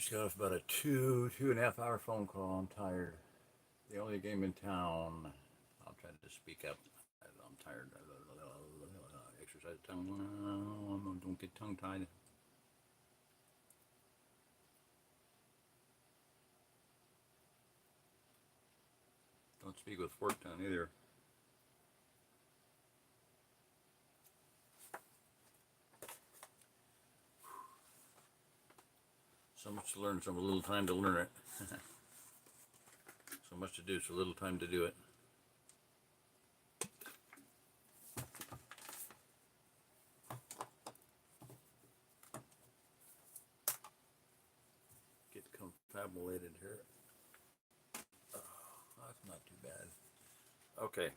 Just got off about a 2.5 hour phone call. I'm tired. The only game in town. I'll try to speak up. I'm tired. Exercise tongue. Don't get tongue tied. Don't speak with fork tongue either. So much to learn, so little time to learn it. So much to do, so little time to do it. Get confabulated here. Oh, that's not too bad. Okay.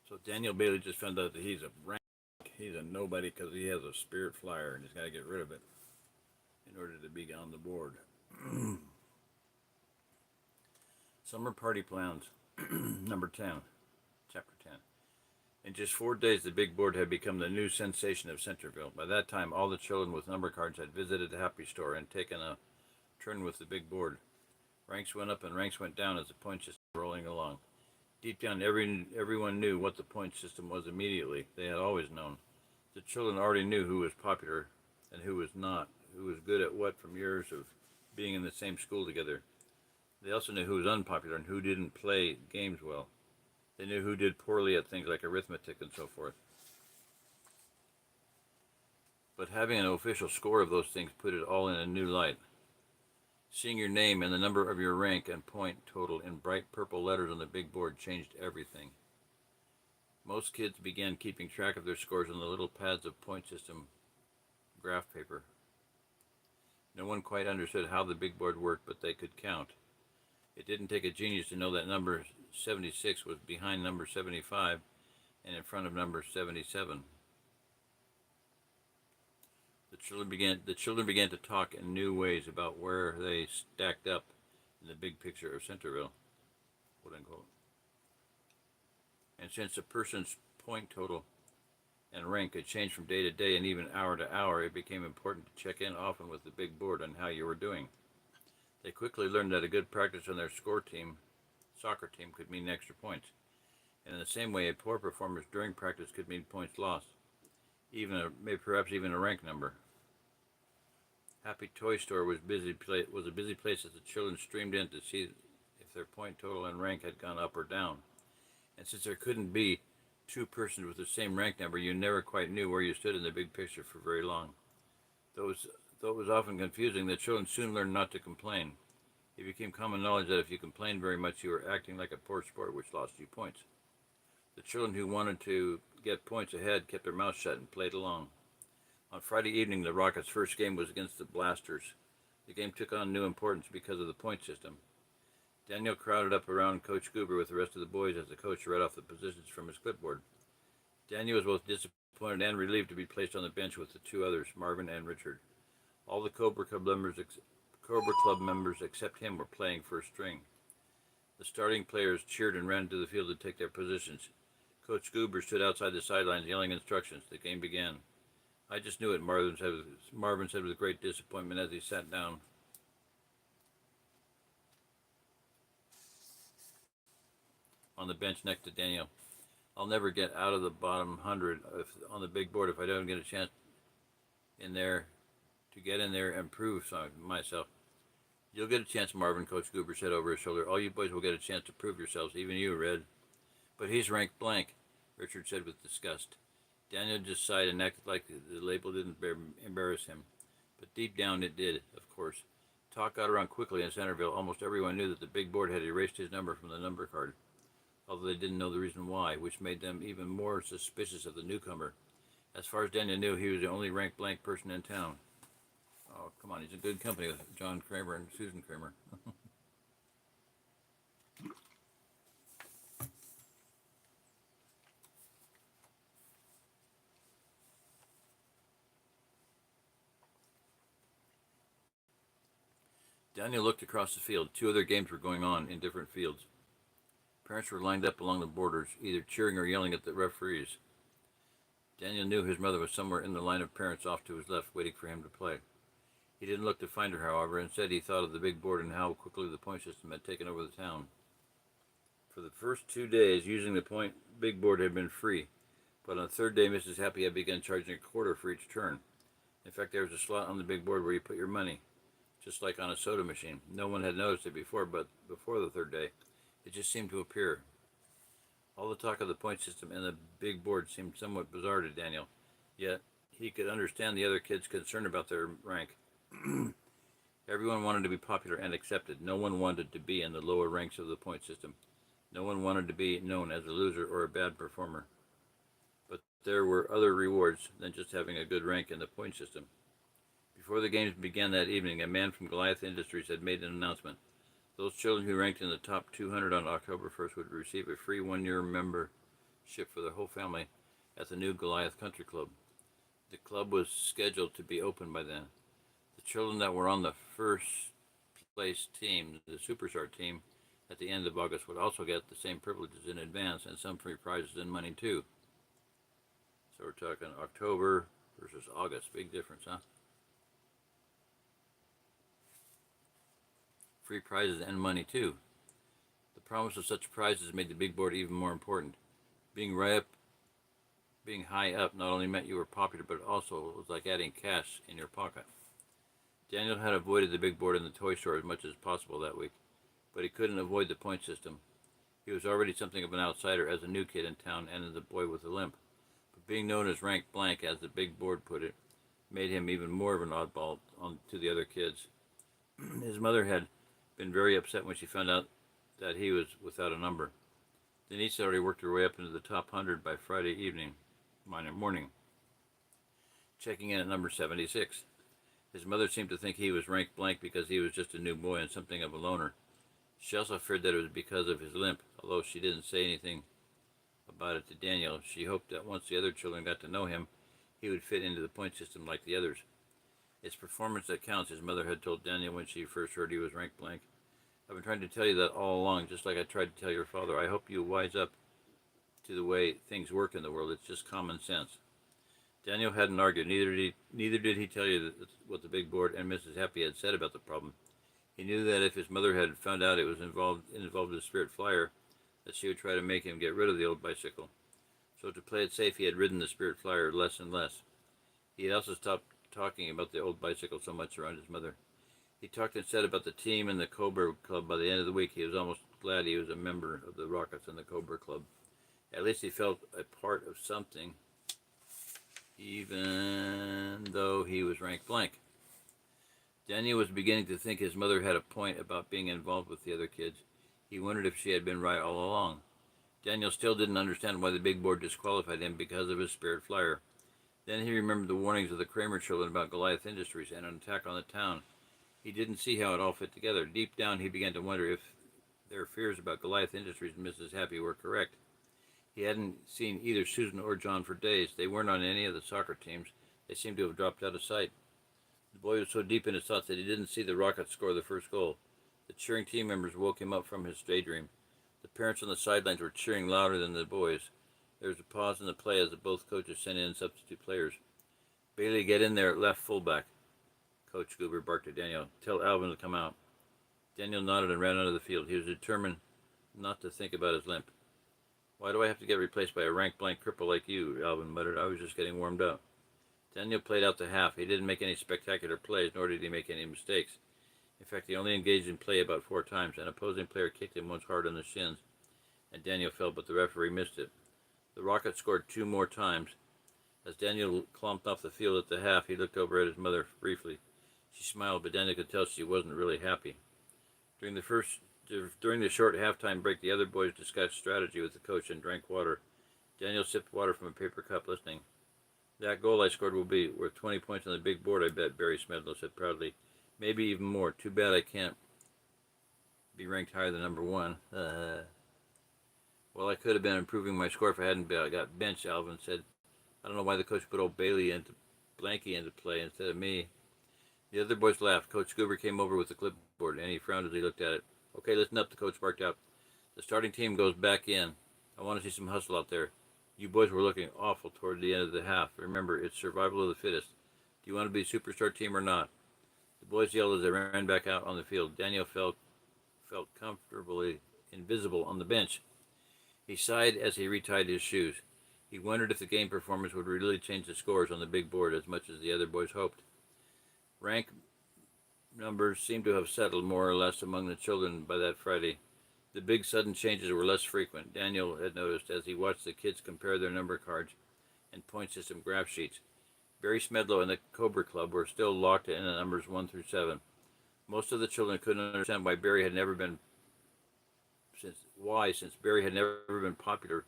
So Daniel Bailey just found out that he's a nobody because he has a Spirit Flyer and he's got to get rid of it in order to be on the board. Summer party plans, number 10, chapter 10. In just 4 days, the big board had become the new sensation of Centerville. By that time, all the children with number cards had visited the Happy Store and taken a turn with the big board. Ranks went up and ranks went down as the point system was rolling along. Deep down, everyone knew what the point system was immediately. They had always known. The children already knew who was popular and who was not, who was good at what from years of being in the same school together. They also knew who was unpopular and who didn't play games well. They knew who did poorly at things like arithmetic and so forth. But having an official score of those things put it all in a new light. Seeing your name and the number of your rank and point total in bright purple letters on the big board changed everything. Most kids began keeping track of their scores on the little pads of point system graph paper. No one quite understood how the big board worked, but they could count. It didn't take a genius to know that number 76 was behind number 75 and in front of number 77. The children began to talk in new ways about where they stacked up in the big picture of Centerville, quote unquote. And since a person's point total and rank could change from day to day and even hour to hour, it became important to check in often with the big board on how you were doing. They quickly learned that a good practice on their soccer team, could mean extra points. And in the same way, a poor performance during practice could mean points lost, perhaps even a rank number. Happy Toy Store was a busy place as the children streamed in to see if their point total and rank had gone up or down. And since there couldn't be two persons with the same rank number, you never quite knew where you stood in the big picture for very long. Though it was often confusing, the children soon learned not to complain. It became common knowledge that if you complained very much, you were acting like a poor sport, which lost you points. The children who wanted to get points ahead kept their mouths shut and played along. On Friday evening, the Rockets' first game was against the Blasters. The game took on new importance because of the point system. Daniel crowded up around Coach Goober with the rest of the boys as the coach read off the positions from his clipboard. Daniel was both disappointed and relieved to be placed on the bench with the two others, Marvin and Richard. All the Cobra Club members except him were playing first string. The starting players cheered and ran to the field to take their positions. Coach Goober stood outside the sidelines yelling instructions. The game began. I just knew it, Marvin said with great disappointment as he sat down. On the bench next to Daniel. I'll never get out of the bottom 100 on the big board if I don't get a chance in there to get in there and prove myself. You'll get a chance, Marvin, Coach Goober said over his shoulder. All you boys will get a chance to prove yourselves, even you, Red. But he's ranked blank, Richard said with disgust. Daniel just sighed and acted like the label didn't embarrass him. But deep down it did, of course. Talk got around quickly in Centerville. Almost everyone knew that the big board had erased his number from the number card, although they didn't know the reason why, which made them even more suspicious of the newcomer. As far as Daniel knew, he was the only ranked blank person in town. Oh, come on, he's in good company with John Kramer and Susan Kramer. Daniel looked across the field. Two other games were going on in different fields. Parents were lined up along the borders, either cheering or yelling at the referees. Daniel knew his mother was somewhere in the line of parents off to his left, waiting for him to play. He didn't look to find her, however. Instead, he thought of the big board and how quickly the point system had taken over the town. For the first 2 days, using the point big board had been free, but on the third day, Mrs. Happy had begun charging a quarter for each turn. In fact, there was a slot on the big board where you put your money, just like on a soda machine. No one had noticed it before, but before the third day, it just seemed to appear. All the talk of the point system and the big board seemed somewhat bizarre to Daniel, yet he could understand the other kids' concern about their rank. Everyone wanted to be popular and accepted. No one wanted to be in the lower ranks of the point system. No one wanted to be known as a loser or a bad performer. But there were other rewards than just having a good rank in the point system. Before the games began that evening, a man from Goliath Industries had made an announcement. Those children who ranked in the top 200 on October 1st would receive a free one-year membership for their whole family at the new Goliath Country Club. The club was scheduled to be open by then. The children that were on the first place team, the Superstar team, at the end of August would also get the same privileges in advance and some free prizes and money too. So we're talking October versus August. Big difference, huh? Free prizes and money too. The promise of such prizes made the big board even more important. Being high up not only meant you were popular, but also was like adding cash in your pocket. Daniel had avoided the big board in the toy store as much as possible that week, but he couldn't avoid the point system. He was already something of an outsider as a new kid in town and as a boy with a limp. But being known as Rank Blank, as the big board put it, made him even more of an oddball to the other kids. His mother had been very upset when she found out that he was without a number. Denise had already worked her way up into the top 100 by Friday morning, checking in at number 76. His mother seemed to think he was Rank Blank because he was just a new boy and something of a loner. She also feared that it was because of his limp, although she didn't say anything about it to Daniel. She hoped that once the other children got to know him, he would fit into the point system like the others. It's performance that counts, his mother had told Daniel when she first heard he was Rank Blank. I've been trying to tell you that all along, just like I tried to tell your father. I hope you wise up to the way things work in the world. It's just common sense. Daniel hadn't argued. Neither did he tell you what the big board and Mrs. Happy had said about the problem. He knew that if his mother had found out it was involved with Spirit Flyer, that she would try to make him get rid of the old bicycle. So to play it safe, he had ridden the Spirit Flyer less and less. He had also stopped talking about the old bicycle so much around his mother. He talked instead about the team and the Cobra Club. By the end of the week, he was almost glad he was a member of the Rockets and the Cobra Club. At least he felt a part of something, even though he was Rank Blank. Daniel was beginning to think his mother had a point about being involved with the other kids. He wondered if she had been right all along. Daniel still didn't understand why the big board disqualified him because of his Spirit Flyer. Then he remembered the warnings of the Kramer children about Goliath Industries and an attack on the town. He didn't see how it all fit together. Deep down, he began to wonder if their fears about Goliath Industries and Mrs. Happy were correct. He hadn't seen either Susan or John for days. They weren't on any of the soccer teams. They seemed to have dropped out of sight. The boy was so deep in his thoughts that he didn't see the Rockets score the first goal. The cheering team members woke him up from his daydream. The parents on the sidelines were cheering louder than the boys. There was a pause in the play as both coaches sent in substitute players. Bailey, get in there at left fullback. Coach Goober barked at Daniel. Tell Alvin to come out. Daniel nodded and ran out of the field. He was determined not to think about his limp. Why do I have to get replaced by a Rank Blank cripple like you? Alvin muttered. I was just getting warmed up. Daniel played out the half. He didn't make any spectacular plays, nor did he make any mistakes. In fact, he only engaged in play about 4 times. An opposing player kicked him once hard on the shins, and Daniel fell, but the referee missed it. The Rockets scored 2 more times. As Daniel clumped off the field at the half, he looked over at his mother briefly. She smiled, but Daniel could tell she wasn't really happy. During the short halftime break, the other boys discussed strategy with the coach and drank water. Daniel sipped water from a paper cup, listening. That goal I scored will be worth 20 points on the big board, I bet, Barry Smedlow said proudly. Maybe even more. Too bad I can't be ranked higher than number 1. Well, I could have been improving my score if I hadn't got benched, Alvin said. I don't know why the coach put old Blanky into play instead of me. The other boys laughed. Coach Goober came over with the clipboard, and he frowned as he looked at it. Okay, listen up, the coach barked out. The starting team goes back in. I want to see some hustle out there. You boys were looking awful toward the end of the half. Remember, it's survival of the fittest. Do you want to be a superstar team or not? The boys yelled as they ran back out on the field. Daniel felt comfortably invisible on the bench. He sighed as he retied his shoes. He wondered if the game performance would really change the scores on the big board as much as the other boys hoped. Rank numbers seemed to have settled more or less among the children by that Friday. The big sudden changes were less frequent, Daniel had noticed as he watched the kids compare their number cards and point system graph sheets. Barry Smedlow and the Cobra Club were still locked in at numbers 1 through 7. Most of the children couldn't understand since Barry had never been popular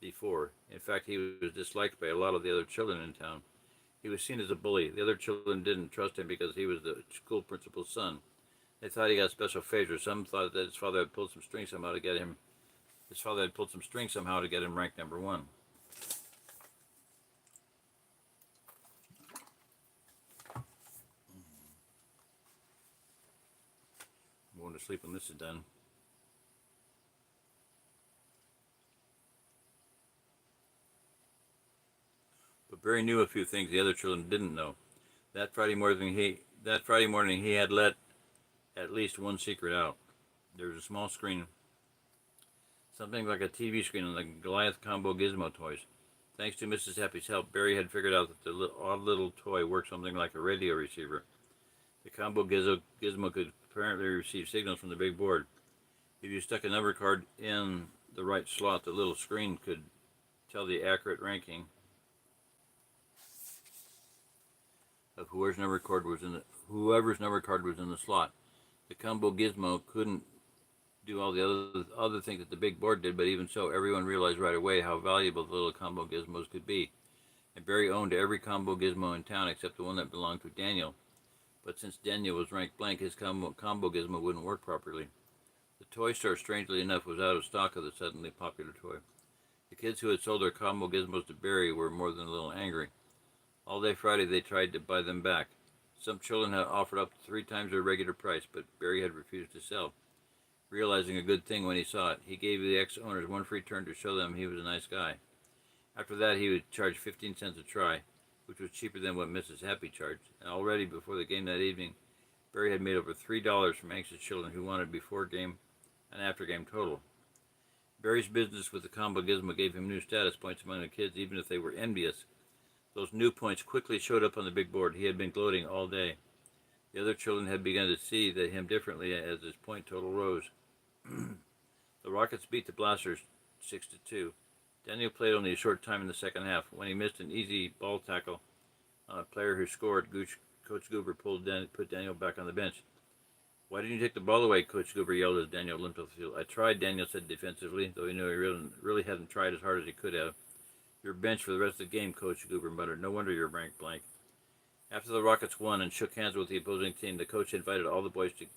before. In fact, he was disliked by a lot of the other children in town. He was seen as a bully. The other children didn't trust him because he was the school principal's son. They thought he got special favors. Some thought that his father had pulled some strings somehow to get him. His father had pulled some strings somehow to get him ranked number 1. I'm going to sleep when this is done. But Barry knew a few things the other children didn't know. That Friday morning he had let at least one secret out. There was a small screen, something like a TV screen on the Goliath Combo Gizmo toys. Thanks to Mrs. Happy's help, Barry had figured out that the odd little toy worked something like a radio receiver. The Combo Gizmo could apparently receive signals from the big board. If you stuck a number card in the right slot, the little screen could tell the accurate ranking of whoever's number card was in the slot. The Combo Gizmo couldn't do all the other things that the big board did, but even so, everyone realized right away how valuable the little Combo Gizmos could be. And Barry owned every Combo Gizmo in town except the one that belonged to Daniel. But since Daniel was ranked blank, his Combo Gizmo wouldn't work properly. The toy store, strangely enough, was out of stock of the suddenly popular toy. The kids who had sold their Combo Gizmos to Barry were more than a little angry. All day Friday they tried to buy them back. Some children had offered up to 3 times their regular price, but Barry had refused to sell. Realizing a good thing when he saw it, he gave the ex-owners one free turn to show them he was a nice guy. After that, he would charge 15 cents a try, which was cheaper than what Mrs. Happy charged. And already before the game that evening, Barry had made over $3 from anxious children who wanted before game and after game total. Barry's business with the Combo Gizmo gave him new status points among the kids, even if they were envious. Those new points quickly showed up on the big board. He had been gloating all day. The other children had begun to see him differently as his point total rose. The Rockets beat the Blasters 6-2. Daniel played only a short time in the second half. When he missed an easy ball tackle on a player who scored, Coach Goober put Daniel back on the bench. "Why didn't you take the ball away?" Coach Goober yelled as Daniel limped off the field. "I tried," Daniel said defensively, though he knew he really hadn't tried as hard as he could have. "You're benched for the rest of the game," Coach Goober muttered. "No wonder you're ranked blank." After the Rockets won and shook hands with the opposing team, the coach invited all the boys to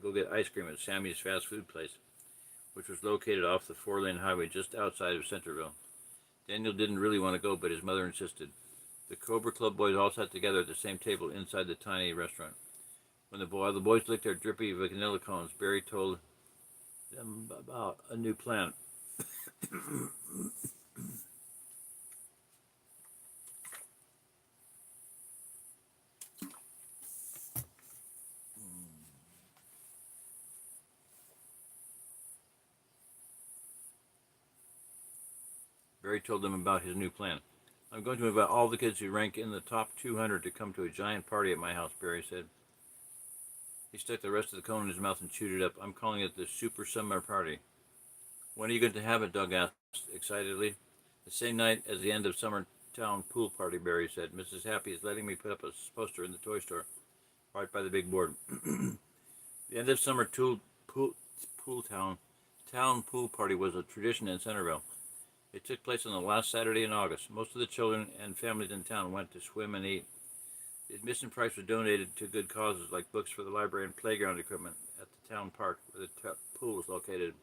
go get ice cream at Sammy's fast food place, which was located off the 4-lane highway just outside of Centerville. Daniel didn't really want to go, but his mother insisted. The Cobra Club boys all sat together at the same table inside the tiny restaurant. When the boys licked their drippy vanilla cones, Barry told them about a new plan. Barry told them about his new plan. "I'm going to invite all the kids who rank in the top 200 to come to a giant party at my house," Barry said. He stuck the rest of the cone in his mouth and chewed it up. "I'm calling it the Super Summer Party." "When are you going to have it?" Doug asked excitedly. "The same night as the end of Summer Town Pool Party," Barry said. "Mrs. Happy is letting me put up a poster in the toy store right by the big board." The end of Summer Town Pool Party was a tradition in Centerville. It took place on the last Saturday in August. Most of the children and families in town went to swim and eat. The admission price was donated to good causes like books for the library and playground equipment at the town park where the pool was located.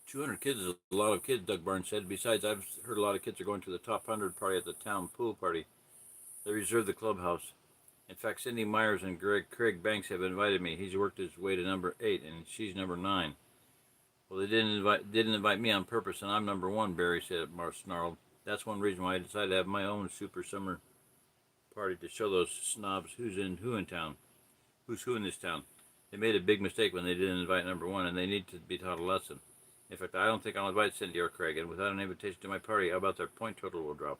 "200 kids is a lot of kids," Doug Barnes said. "Besides, I've heard a lot of kids are going to the top 100 party at the town pool party. They reserved the clubhouse." In fact, Cindy Myers and Craig Banks have invited me. He's worked his way to number 8, and she's number 9. Well, they didn't invite me on purpose, and I'm number 1, Barry said. Mark snarled. That's one reason why I decided to have my own super summer party to show those snobs who's who in town. Who's who in this town. They made a big mistake when they didn't invite number 1, and they need to be taught a lesson. In fact, I don't think I'll invite Cindy or Craig, and without an invitation to my party, how about their point total will drop?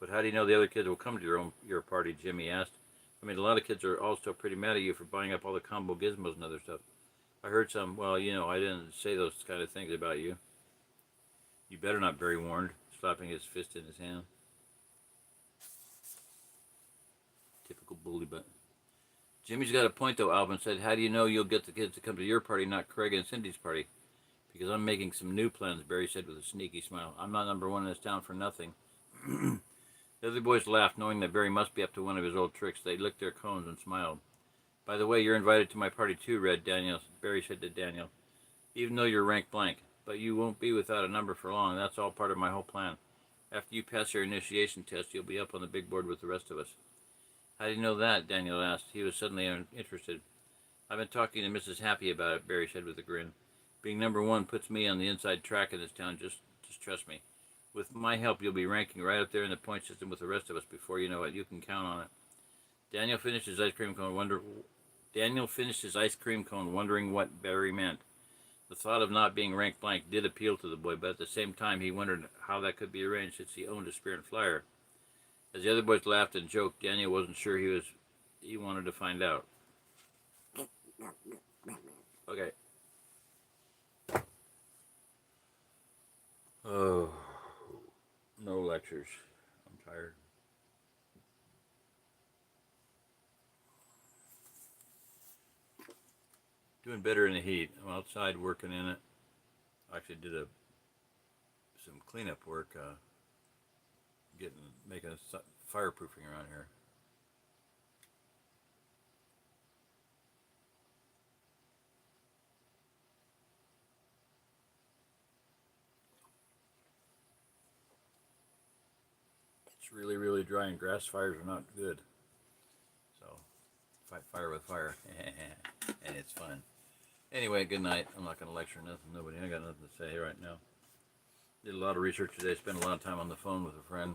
But how do you know the other kids will come to your party, Jimmy asked. I mean, a lot of kids are all still pretty mad at you for buying up all the combo gizmos and other stuff. I heard some, well, I didn't say those kind of things about you. You better not, Barry warned, slapping his fist in his hand. Typical bully butt. Jimmy's got a point, though, Alvin said. How do you know you'll get the kids to come to your party, not Craig and Cindy's party? Because I'm making some new plans, Barry said with a sneaky smile. I'm not number 1 in this town for nothing. The other boys laughed, knowing that Barry must be up to one of his old tricks. They licked their cones and smiled. By the way, you're invited to my party too, Barry said to Daniel. Even though you're ranked blank. But you won't be without a number for long. That's all part of my whole plan. After you pass your initiation test, you'll be up on the big board with the rest of us. How do you know that? Daniel asked. He was suddenly interested. I've been talking to Mrs. Happy about it, Barry said with a grin. Being number 1 puts me on the inside track in this town. Just trust me. With my help, you'll be ranking right up there in the point system with the rest of us before you know it. You can count on it. Daniel finished his ice cream cone, wondering what Barry meant. The thought of not being ranked blank did appeal to the boy, but at the same time, he wondered how that could be arranged since he owned a Spirit Flyer. As the other boys laughed and joked, Daniel wasn't sure he wanted to find out. Okay. Oh, no lectures. I'm tired. Doing better in the heat. I'm outside working in it. I actually did some cleanup work, making fireproofing around here. It's really, really dry, and grass fires are not good. So, fight fire with fire, and it's fun. Anyway, good night. I'm not going to lecture nobody. I got nothing to say right now. Did a lot of research today. Spent a lot of time on the phone with a friend.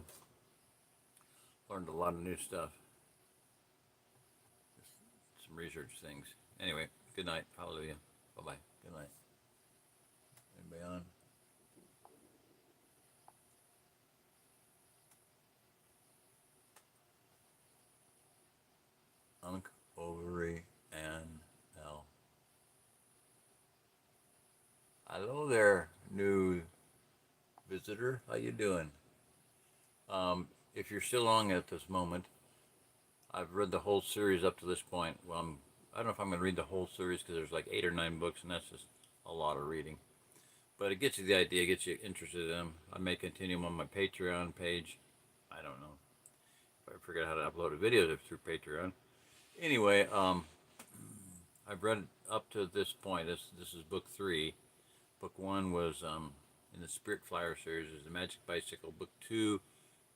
Learned a lot of new stuff. Just some research things. Anyway, good night. Hallelujah. Bye-bye. Good night. Anybody on? Unk, ovary, and L. Hello there, new visitor. How you doing? If you're still on at this moment, I've read the whole series up to this point. Well, I don't know if I'm going to read the whole series because there's like 8 or 9 books, and that's just a lot of reading. But it gets you the idea, gets you interested in them. I may continue them on my Patreon page. I don't know if I figure out how to upload a video through Patreon. Anyway, I've read up to this point. This is book 3. Book 1 was in the Spirit Flyer series is the Magic Bicycle. Book 2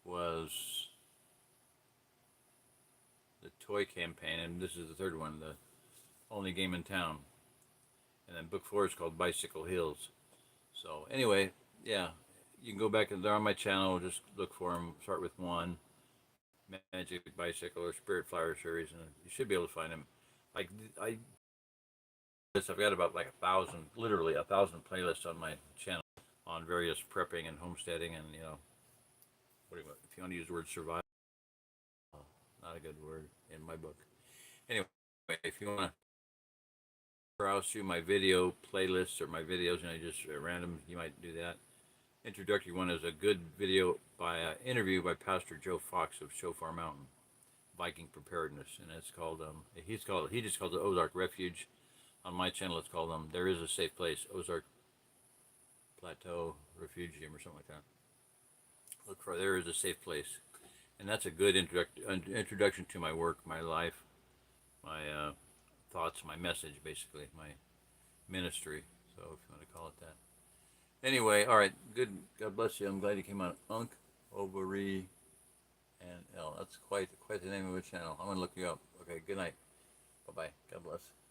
was the Toy Campaign, and this is the 3rd one, the Only Game in Town. And then book 4 is called Bicycle Hills. So anyway, yeah, you can go back and they're on my channel. Just look for them. Start with 1, Magic Bicycle or Spirit Flyer series, and you should be able to find them. Like I've got about like 1,000, literally 1,000 playlists on my channel on various prepping and homesteading, and if you want to use the word survival, not a good word in my book. Anyway, if you want to browse through my video playlists or my videos, just random, you might do that. Introductory one is a good video by interview by Pastor Joe Fox of Shofar Mountain, Viking Preparedness, and it's called he just calls it Ozark Refuge. On my channel, it's called There Is a Safe Place, Ozark Plateau Refugium or something like that. Look for There Is a Safe Place, and that's a good introduction to my work, my life, my thoughts, my message, basically, my ministry. So if you want to call it that. Anyway, all right, good. God bless you. I'm glad you came on. Unk, ovary, N L. That's quite the name of a channel. I'm gonna look you up. Okay. Good night. Bye bye. God bless.